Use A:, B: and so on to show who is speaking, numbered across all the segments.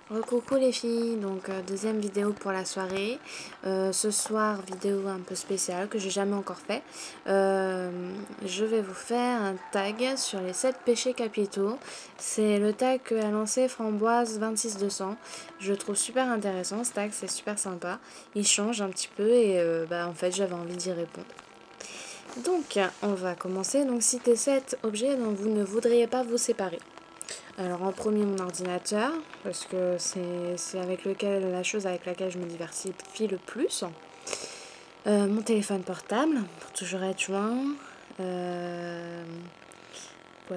A: Coucou les filles, donc deuxième vidéo pour la soirée. Ce soir, vidéo un peu spéciale que j'ai jamais encore fait. Je vais vous faire un tag sur les 7 péchés capitaux. C'est le tag que a lancé Framboise 26200. Je le trouve super intéressant ce tag, c'est super sympa. Il change un petit peu et en fait j'avais envie d'y répondre. Donc on va commencer. Donc citer 7 objets dont vous ne voudriez pas vous séparer. Alors en premier mon ordinateur, parce que c'est avec la chose avec laquelle je me diversifie le plus. Mon téléphone portable, pour toujours être joint. Quoi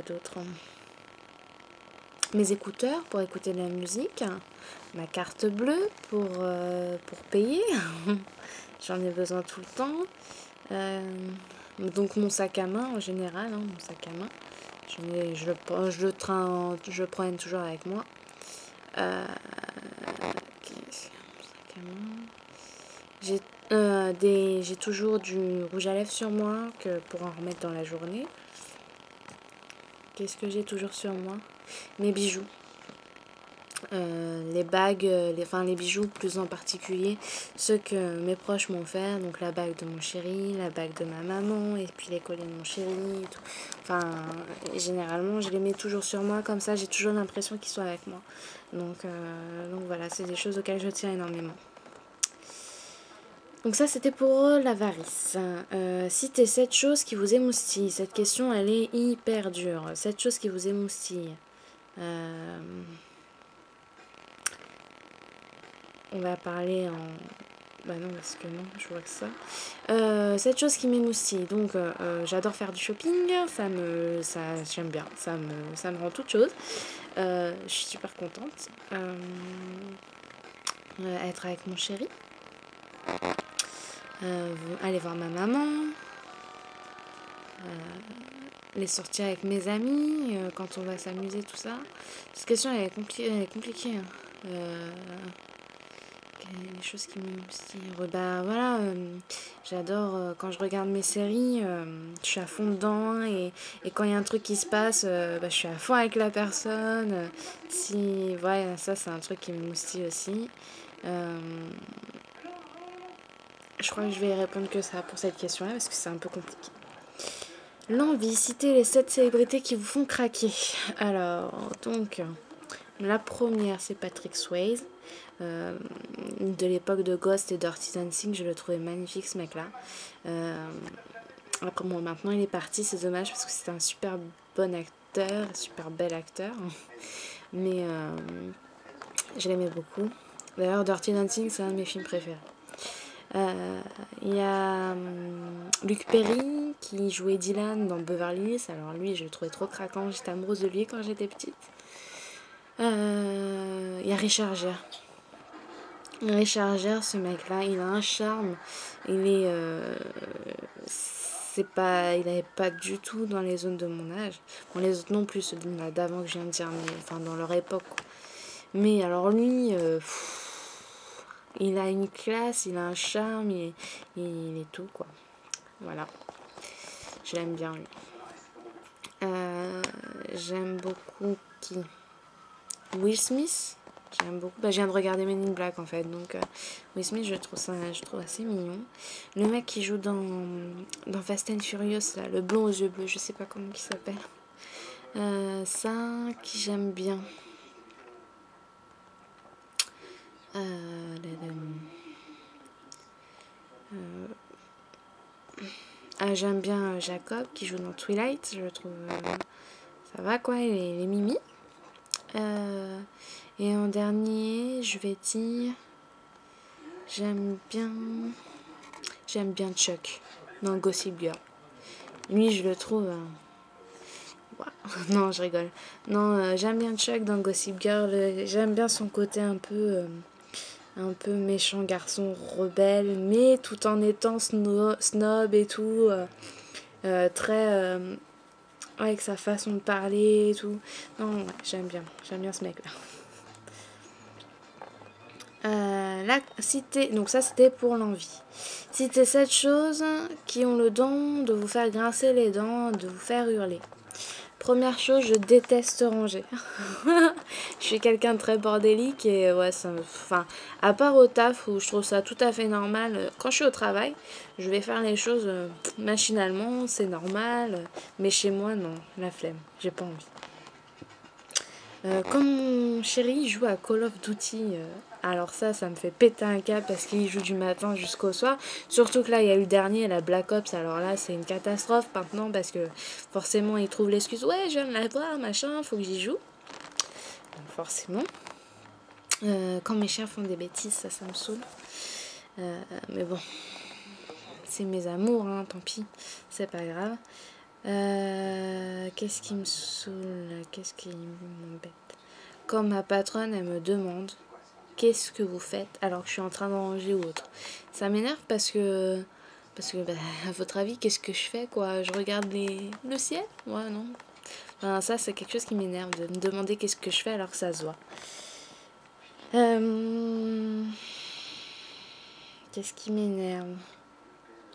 A: d'autre? Mes écouteurs pour écouter de la musique. Ma carte bleue pour payer. J'en ai besoin tout le temps. Donc mon sac à main en général, mon sac à main. Je le promène toujours avec moi. J'ai toujours du rouge à lèvres sur moi pour en remettre dans la journée. Qu'est-ce que j'ai toujours sur moi? Mes bijoux. Les bagues, les bijoux plus en particulier, ceux que mes proches m'ont fait, donc la bague de mon chéri, la bague de ma maman, et puis les colliers de mon chéri, et tout. Enfin, généralement, je les mets toujours sur moi, comme ça, j'ai toujours l'impression qu'ils sont avec moi. Donc voilà, c'est des choses auxquelles je tiens énormément. Donc ça, c'était pour l'avarice. Citez 7 choses qui vous émoustillent. Cette question, elle est hyper dure. 7 choses qui vous émoustillent. On va parler en... Bah non, parce que non, je vois que ça. Cette chose qui m'émoustille. Donc, j'adore faire du shopping. J'aime bien. Ça me rend toute chose. Je suis super contente. Être avec mon chéri. Aller voir ma maman. Les sorties avec mes amis. Quand on va s'amuser, tout ça. Cette question, elle est compliquée. Les choses qui m'émoustillent. Bah voilà, j'adore quand je regarde mes séries, je suis à fond dedans et quand il y a un truc qui se passe, je suis à fond avec la personne. Ça c'est un truc qui m'émoustille aussi. Je crois que je vais y répondre que ça pour cette question-là parce que c'est un peu compliqué. L'envie, citez les 7 célébrités qui vous font craquer. Alors, donc, la première c'est Patrick Swayze. De l'époque de Ghost et Dirty Dancing, je le trouvais magnifique ce mec là. Après bon, maintenant il est parti, c'est dommage parce que c'était un super bon acteur, super bel acteur, mais je l'aimais beaucoup. D'ailleurs Dirty Dancing c'est un de mes films préférés. Il y a Luke Perry qui jouait Dylan dans Beverly Hills. Alors lui je le trouvais trop craquant, j'étais amoureuse de lui quand j'étais petite. Il y a Richard Gere. Richard Gere, ce mec-là, il a un charme. Il n'avait pas du tout dans les zones de mon âge. Bon, les autres non plus, ceux d'avant que je viens de dire, mais enfin dans leur époque. Mais alors lui, il a une classe, il a un charme, il est tout quoi. Voilà, je l'aime bien lui. J'aime beaucoup qui? Will Smith. J'aime beaucoup. Je viens de regarder Men in Black en fait, donc Will Smith je trouve assez mignon. Le mec qui joue dans Fast and Furious là, le blond aux yeux bleus, je sais pas comment il s'appelle. Ça qui j'aime bien. J'aime bien Jacob qui joue dans Twilight, je le trouve ça va quoi, il est mimi. Et en dernier, je vais dire j'aime bien Chuck dans Gossip Girl. Lui, je le trouve non, je rigole. Non, j'aime bien Chuck dans Gossip Girl. J'aime bien son côté un peu méchant garçon rebelle, mais tout en étant snob et tout, très avec sa façon de parler et tout. Non, ouais, j'aime bien ce mec-là. Donc ça c'était pour l'envie. Citez 7 choses qui ont le don de vous faire grincer les dents, de vous faire hurler. Première chose, je déteste ranger. Je suis quelqu'un de très bordélique et ouais, ça me... Enfin, à part au taf où je trouve ça tout à fait normal, quand je suis au travail, je vais faire les choses machinalement, c'est normal. Mais chez moi, non, la flemme, j'ai pas envie. Comme mon chéri joue à Call of Duty, alors ça me fait péter un câble parce qu'il joue du matin jusqu'au soir. Surtout que là, il y a eu le dernier, la Black Ops, alors là, c'est une catastrophe maintenant parce que forcément, il trouve l'excuse, ouais, je viens de la voir, machin, faut que j'y joue. Donc forcément. Quand mes chiens font des bêtises, ça me saoule. Mais bon, c'est mes amours, hein, tant pis, c'est pas grave. Qu'est-ce qui me saoule? Qu'est-ce qui m'embête? Quand ma patronne, elle me demande qu'est-ce que vous faites alors que je suis en train de ranger ou autre. Ça m'énerve parce que bah, à votre avis, qu'est-ce que je fais quoi? Je regarde le ciel? Ouais, non. Enfin, ça, c'est quelque chose qui m'énerve, de me demander qu'est-ce que je fais alors que ça se voit. Qu'est-ce qui m'énerve?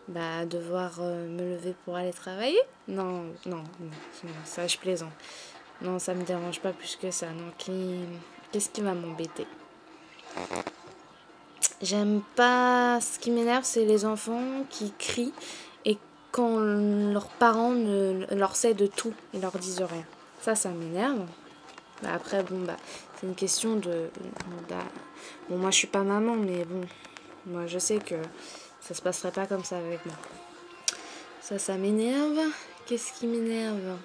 A: Bah, devoir me lever pour aller travailler? Non, ça je plaisante. Non, ça me dérange pas plus que ça. Non, qu'est-ce qui va m'embêter? J'aime pas... Ce qui m'énerve, c'est les enfants qui crient et quand leurs parents ne leur cèdent de tout, ils leur disent rien. Ça m'énerve. Bah, après, bon, bah, c'est une question de... Bon, moi, je suis pas maman, mais bon, moi, je sais que ça se passerait pas comme ça avec moi. Ça m'énerve. Qu'est-ce qui m'énerve?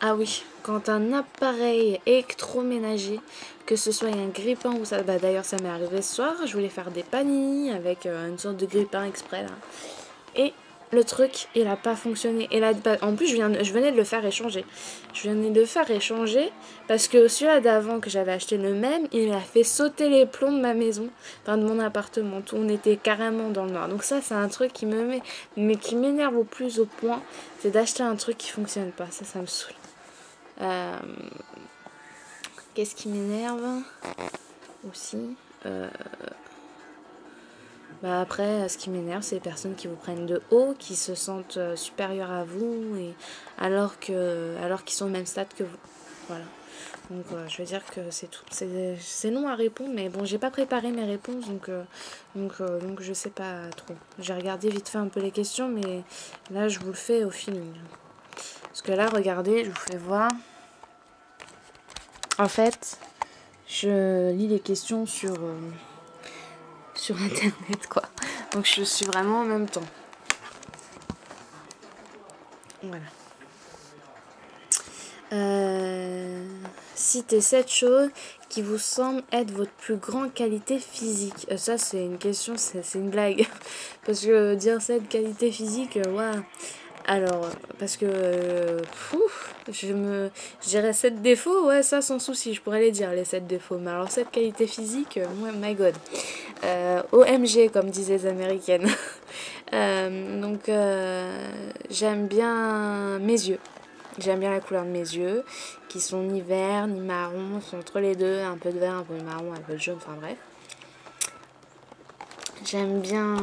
A: Ah oui, quand un appareil électroménager, que ce soit un grille-pain ou ça... Bah d'ailleurs ça m'est arrivé ce soir, je voulais faire des panini avec une sorte de grille-pain exprès là. Et le truc, il a pas fonctionné. Et là, en plus, je venais de le faire échanger. Je venais de le faire échanger parce que celui-là d'avant que j'avais acheté le même, il a fait sauter les plombs de ma maison, enfin de mon appartement. Tout, on était carrément dans le noir. Donc ça, c'est un truc qui me met, mais qui m'énerve au plus au point, c'est d'acheter un truc qui fonctionne pas. Ça me saoule. Qu'est-ce qui m'énerve aussi? Bah après, ce qui m'énerve, c'est les personnes qui vous prennent de haut, qui se sentent supérieures à vous, et alors qu'ils sont au même stade que vous. Voilà. Donc je veux dire que c'est tout. C'est long à répondre, mais bon, j'ai pas préparé mes réponses, donc je sais pas trop. J'ai regardé vite fait un peu les questions, mais là je vous le fais au feeling. Parce que là, regardez, je vous fais voir. En fait, je lis les questions sur internet quoi. Donc je suis vraiment en même temps. Voilà. Citez 7 choses qui vous semblent être votre plus grande qualité physique. Ça c'est une question, c'est une blague. Parce que dire 7 qualités physiques, ouais. Alors, parce que je dirais 7 défauts, ouais, ça sans souci, je pourrais les dire, les 7 défauts. Mais alors, 7 qualités physiques, ouais, my god. OMG, comme disaient les américaines. Donc, j'aime bien mes yeux. J'aime bien la couleur de mes yeux, qui sont ni vert, ni marron, sont entre les deux, un peu de vert, un peu de marron, un peu de jaune, enfin bref. J'aime bien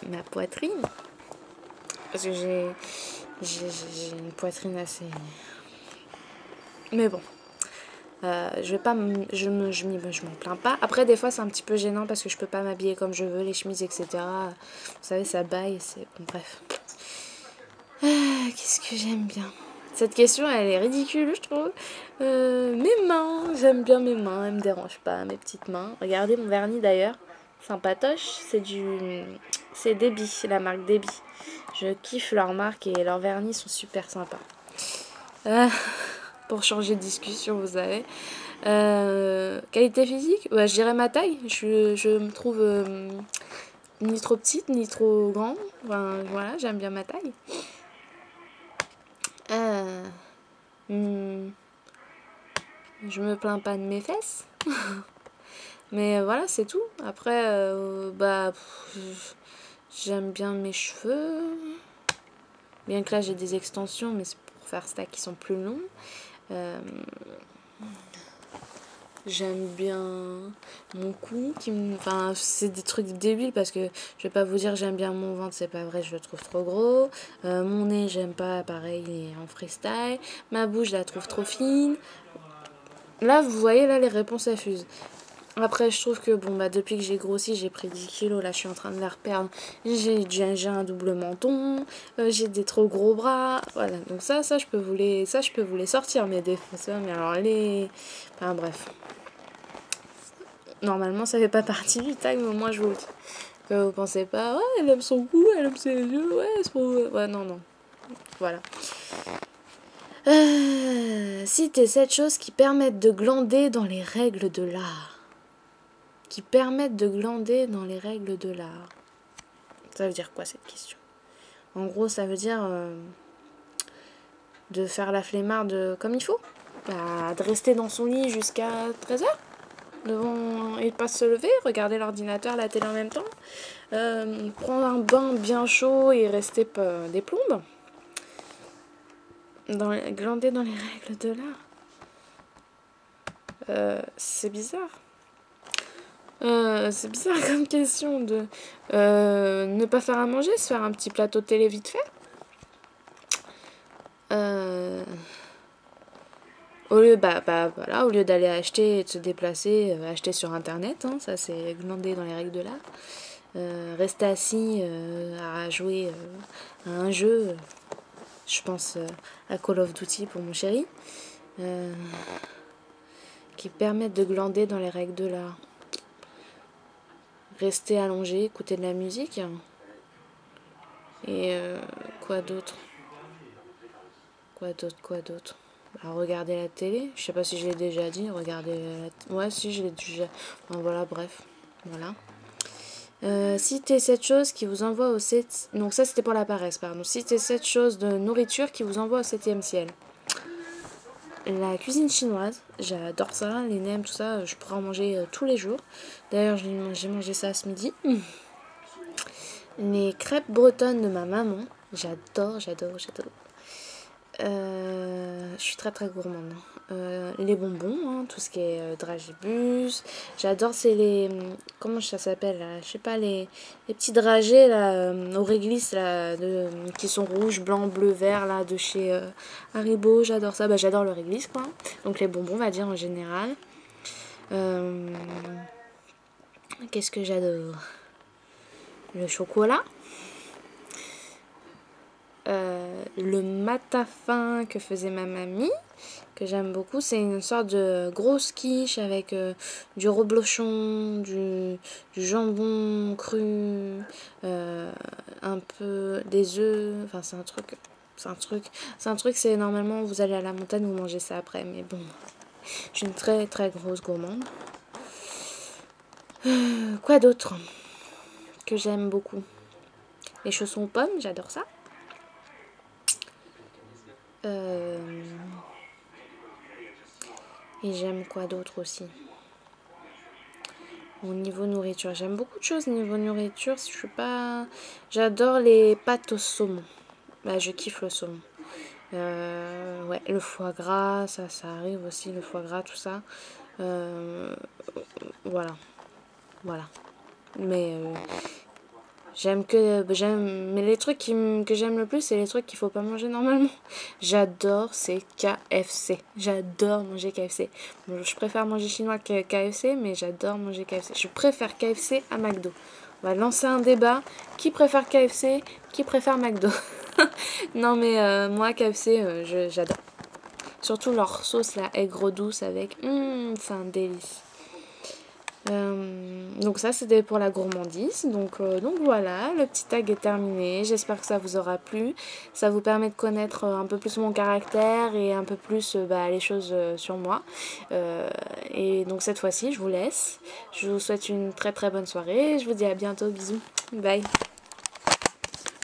A: ma poitrine. Parce que j'ai une poitrine assez... Mais bon, je vais pas je m'en plains pas. Après, des fois, c'est un petit peu gênant parce que je peux pas m'habiller comme je veux, les chemises, etc. Vous savez, ça baille, c'est... Bon, bref. Qu'est-ce que j'aime bien? Cette question, elle est ridicule, je trouve. Mes mains, j'aime bien mes mains, elles me dérangent pas, mes petites mains. Regardez mon vernis d'ailleurs, sympatoche, c'est Debbie, la marque Debbie. Je kiffe leur marque et leurs vernis sont super sympas. Pour changer de discussion, vous savez. Qualité physique, ouais, je dirais ma taille. Je me trouve ni trop petite, ni trop grande. Enfin, voilà, j'aime bien ma taille. Je me plains pas de mes fesses. Mais voilà, c'est tout. Après, j'aime bien mes cheveux. Bien que là, j'ai des extensions, mais c'est pour faire ça qui sont plus longs. J'aime bien mon cou, enfin c'est des trucs débiles parce que je vais pas vous dire j'aime bien mon ventre, c'est pas vrai, je le trouve trop gros. Mon nez j'aime pas, pareil, il est en freestyle. Ma bouche je la trouve trop fine. Là vous voyez, là les réponses elles fusent. Après je trouve que bon bah depuis que j'ai grossi, j'ai pris 10 kilos, là je suis en train de les reperdre. J'ai un double menton, j'ai des trop gros bras, voilà. Donc ça je peux vous les sortir mes défauts, ça, mais alors enfin bref. Normalement, ça fait pas partie du tag, mais moi je vous le dis. Que vous pensez pas, ouais, elle aime son cou, elle aime ses yeux, ouais, c'est pour... Ouais, non, non. Voilà. Citez 7 choses qui permettent de glander dans les règles de l'art. Qui permettent de glander dans les règles de l'art. Ça veut dire quoi cette question? En gros, ça veut dire de faire la flemmarde comme il faut. Bah, de rester dans son lit jusqu'à 13h. Devant et pas se lever, regarder l'ordinateur, la télé en même temps, prendre un bain bien chaud et rester des plombes, glander dans les règles de l'art. C'est bizarre. C'est bizarre comme question de ne pas faire à manger, se faire un petit plateau de télé vite fait. Au lieu d'aller acheter et de se déplacer, acheter sur internet, hein, ça c'est glander dans les règles de l'art. Rester assis à jouer à un jeu, je pense à Call of Duty pour mon chéri, qui permettent de glander dans les règles de l'art. Rester allongé, écouter de la musique. Et quoi d'autre? Regarder la télé, je sais pas si je l'ai déjà dit, ouais, si je l'ai déjà. Enfin, voilà, bref, voilà. Citez 7 choses qui vous envoient au 7... Donc ça c'était pour la paresse, pardon. Citez 7 choses de nourriture qui vous envoient au 7e ciel. La cuisine chinoise, j'adore ça, les nems, tout ça, je pourrais en manger tous les jours. D'ailleurs, j'ai mangé ça ce midi. Les crêpes bretonnes de ma maman, j'adore. Je suis très très gourmande. Les bonbons, hein, tout ce qui est dragibus. J'adore, c'est les... Comment ça s'appelle là? Je sais pas, les petits dragées là, au réglisse là, qui sont rouges, blancs, bleus, verts là, de chez Haribo. J'adore ça. Bah, j'adore le réglisse quoi. Donc les bonbons, on va dire en général. Qu'est-ce que j'adore? Le chocolat. Le matafin que faisait ma mamie, que j'aime beaucoup, c'est une sorte de grosse quiche avec du reblochon, du jambon cru, un peu des œufs, enfin c'est normalement vous allez à la montagne, vous mangez ça après, mais bon, je suis une très très grosse gourmande. Quoi d'autre que j'aime beaucoup? Les chaussons aux pommes, j'adore ça. Et j'aime quoi d'autre aussi? Au niveau nourriture, j'aime beaucoup de choses niveau nourriture. Je suis pas... J'adore les pâtes au saumon. Bah, je kiffe le saumon. Ouais, le foie gras, ça arrive aussi, le foie gras, tout ça. Voilà. Mais mais les trucs que j'aime le plus, c'est les trucs qu'il faut pas manger normalement. J'adore, c'est KFC. J'adore manger KFC. Bon, je préfère manger chinois que KFC, mais j'adore manger KFC. Je préfère KFC à McDo. On va lancer un débat. Qui préfère KFC? Qui préfère McDo? Non mais moi KFC, j'adore. Surtout leur sauce, la aigre douce avec... c'est un délice. Donc ça c'était pour la gourmandise, donc voilà, le petit tag est terminé, j'espère que ça vous aura plu, ça vous permet de connaître un peu plus mon caractère et un peu plus les choses sur moi, et donc cette fois-ci je vous laisse, je vous souhaite une très très bonne soirée, je vous dis à bientôt, bisous, bye.